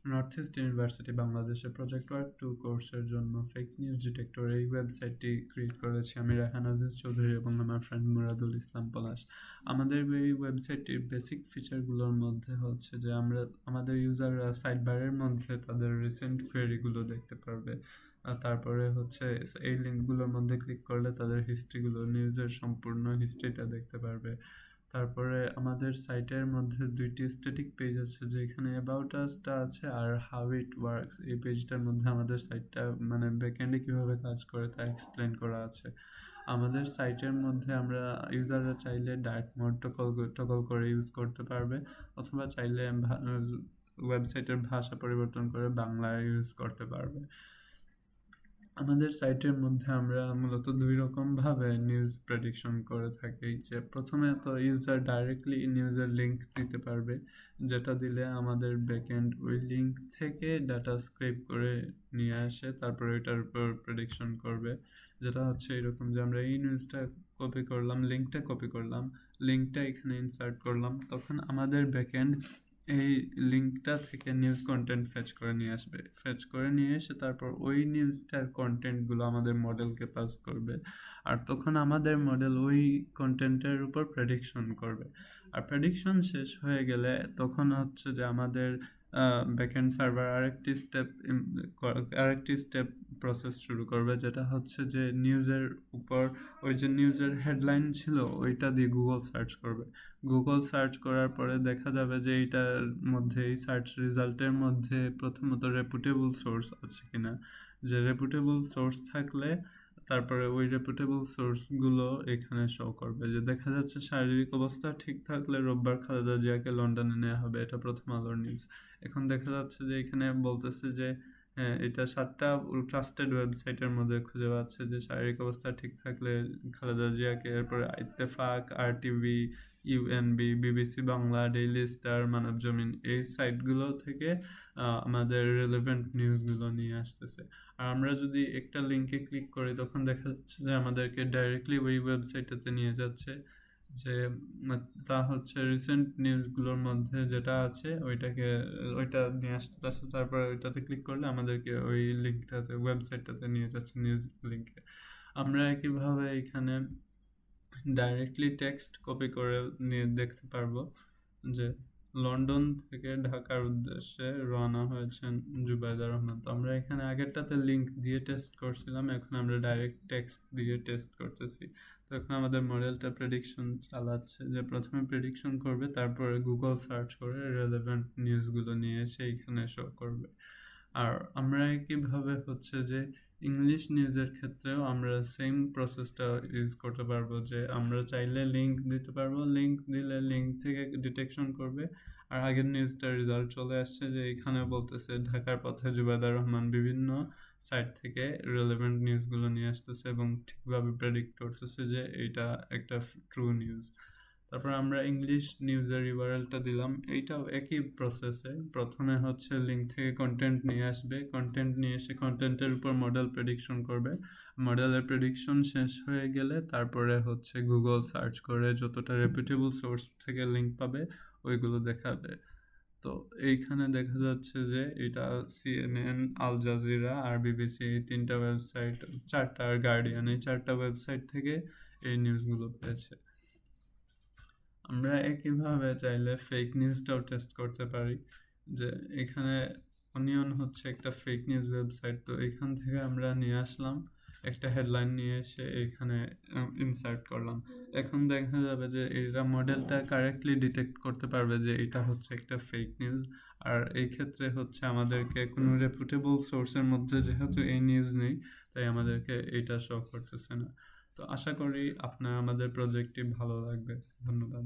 North east university বাংলাদেশে project work 2 কোর্সের জন্য ফেক নিউজ ডিটেক্টর এই ওয়েবসাইটটি ক্রিয়েট করেছি আমি রায়হান আজিজ চৌধুরী এবং আমার ফ্রেন্ড মুরাদুল ইসলাম পলাশ। আমাদের এই ওয়েবসাইটটির বেসিক ফিচারগুলোর মধ্যে হচ্ছে যে আমরা আমাদের ইউজাররা সাইড বারের মধ্যে তাদের রিসেন্ট কোয়েরিগুলো দেখতে পারবে। তারপরে হচ্ছে এই লিঙ্কগুলোর মধ্যে ক্লিক করলে তাদের হিস্ট্রিগুলো নিউজের সম্পূর্ণ হিস্ট্রিটা দেখতে পারবে। তারপরে আমাদের সাইটের মধ্যে 2টি স্ট্যাটিক পেজ আছে, যেখানে অ্যাবাউট আসটা আছে আর হাউ ইট ওয়ার্কস। এই পেজটার মধ্যে আমাদের সাইটটা মানে ব্যাকএন্ডে কীভাবে কাজ করে তা এক্সপ্লেন করা আছে। আমাদের সাইটের মধ্যে আমরা ইউজাররা চাইলে ডার্ক মোড টগল করে ইউজ করতে পারবে, অথবা চাইলে ওয়েবসাইটের ভাষা পরিবর্তন করে বাংলায় ইউজ করতে পারবে। আমাদের সাইটের মধ্যে আমরা মূলত 2 রকমভাবে নিউজ প্রেডিকশন করে থাকি। যে প্রথমে তো ইউজার ডাইরেক্টলি নিউজের লিঙ্ক দিতে পারবে, যেটা দিলে আমাদের ব্যাকএন্ড ওই লিঙ্ক থেকে ডাটা স্ক্রেপ করে নিয়ে আসে, তারপরে ওইটার উপর প্রেডিকশন করবে। যেটা হচ্ছে এরকম যে আমরা এই নিউজটা কপি করলাম, লিঙ্কটা কপি করলাম, লিঙ্কটা এখানে ইনসার্ট করলাম, তখন আমাদের ব্যাকএন্ড এই লিঙ্কটা থেকে নিউজ কন্টেন্ট ফেচ করে নিয়ে আসবে। ফেচ করে নিয়ে এসে তারপর ওই নিউজটার কন্টেন্টগুলো আমাদের মডেলকে পাস করবে, আর তখন আমাদের মডেল ওই কন্টেন্টের উপর প্রেডিকশন করবে। আর প্রেডিকশন শেষ হয়ে গেলে তখন হচ্ছে যে আমাদের ব্যাকএন্ড সার্ভার আরেকটি স্টেপ প্রসেস শুরু করবে, যেটা হচ্ছে যে নিউজের উপর ওই যে নিউজের হেডলাইন ছিল ওইটা দিয়ে গুগল সার্চ করবে। গুগল সার্চ করার পরে দেখা যাবে যে এইটার মধ্যে এই সার্চ রেজাল্টের মধ্যে প্রথমত রেপুটেবল সোর্স আছে কিনা। যে রেপুটেবল সোর্স থাকলে তারপরে ওই রেপুটেবল সোর্সগুলো এখানে শো করবে। যে দেখা যাচ্ছে শারীরিক অবস্থা ঠিক থাকলে রোববার খালেদা জিয়াকে লন্ডনে নেওয়া হবে, এটা প্রথম আলোর নিউজ। এখন দেখা যাচ্ছে যে এখানে বলতেছে যে এটা 7টা ট্রাস্টেড ওয়েবসাইটের মধ্যে খুঁজে পাচ্ছে যে শারীরিক অবস্থা ঠিক থাকলে খালেদা জিয়াকে, এরপরে Ittefaq, RTV, UNB, BBC Bangla, daily star, Manabzamin, এই সাইটগুলো থেকে আমাদের রেলেভেন্ট নিউজগুলো নিয়ে আসতেছে। আর আমরা যদি একটা লিঙ্কে ক্লিক করি তখন দেখা যাচ্ছে যে আমাদেরকে ডাইরেক্টলি ওই ওয়েবসাইটটাতে নিয়ে যাচ্ছে, যে তা হচ্ছে রিসেন্ট নিউজগুলোর মধ্যে যেটা আছে ওইটা নিয়ে আসতে পারছে। তারপরে ওইটাতে ক্লিক করলে আমাদেরকে ওই লিঙ্কটাতে ওয়েবসাইটটাতে নিয়ে যাচ্ছে, নিউজ লিঙ্কে। আমরা একইভাবে এখানে ডাইরেক্টলি টেক্সট কপি করে নিয়ে দেখতে পারবো যে লন্ডন থেকে ঢাকার উদ্দেশ্যে রওনা হয়েছেন জুবাইদা রহমান। তো আমরা এখানে আগেরটাতে লিঙ্ক দিয়ে টেস্ট করছিলাম, এখন আমরা ডাইরেক্ট টেক্সট দিয়ে টেস্ট করতেছি। তো এখন আমাদের মডেলটা প্রেডিকশন চালাচ্ছে, যে প্রথমে প্রেডিকশন করবে, তারপরে গুগল সার্চ করে রেলেভেন্ট নিউজগুলো নিয়ে এসে এইখানে শো করবে। আর আমরা একইভাবে হচ্ছে যে ইংলিশ নিউজের ক্ষেত্রেও আমরা সেম প্রসেসটা ইউজ করতে পারবো, যে আমরা চাইলে লিঙ্ক দিতে পারবো, লিঙ্ক দিলে লিঙ্ক থেকে ডিটেকশন করবে। আর আগের নিউজটার রেজাল্ট চলে আসছে, যে এখানে বলতেছে ঢাকার পথে জুবাইদা রহমান বিভিন্ন সাইট থেকে রেলেভেন্ট নিউজগুলো নিয়ে আসতেছে এবং ঠিকভাবে প্রেডিক্ট করতেছে যে এইটা একটা ট্রু নিউজ। তারপর আমরা ইংলিশ নিউজের ইউআরএলটা দিলাম, এইটাও একই প্রসেসে। প্রথমে হচ্ছে লিঙ্ক থেকে কন্টেন্ট নিয়ে আসবে, কন্টেন্ট নিয়ে এসে কন্টেন্টের উপর মডেল প্রেডিকশন করবে। মডেলের প্রেডিকশন শেষ হয়ে গেলে তারপরে হচ্ছে গুগল সার্চ করে যতটা রেপুটেবল সোর্স থেকে লিঙ্ক পাবে ওইগুলো দেখাবে। তো এইখানে দেখা যাচ্ছে যে এটা CNN, আল জাজিরা আর BBC, এই 3টা ওয়েবসাইট, 4টা আর গার্ডিয়ান, এই 4টা ওয়েবসাইট থেকে এই নিউজগুলো পেয়েছে। আমরা একইভাবে চাইলে ফেক নিউজটাও টেস্ট করতে পারি। যে এখানে অনিয়ন হচ্ছে একটা ফেক নিউজ ওয়েবসাইট, তো এখান থেকে আমরা নিয়ে আসলাম একটা হেডলাইন, নিয়ে এসে এখানে ইনসার্ট করলাম। এখন দেখা যাবে যে এটা মডেলটা কারেক্টলি ডিটেক্ট করতে পারবে যে এটা হচ্ছে একটা ফেক নিউজ। আর এই ক্ষেত্রে হচ্ছে আমাদেরকে কোনো রেপুটেবল সোর্সের মধ্যে যেহেতু এই নিউজ নেই, তাই আমাদেরকে এটা শো করতেছে না। তো আশা করি আপনার আমাদের প্রজেক্টটি ভালো লাগবে। ধন্যবাদ।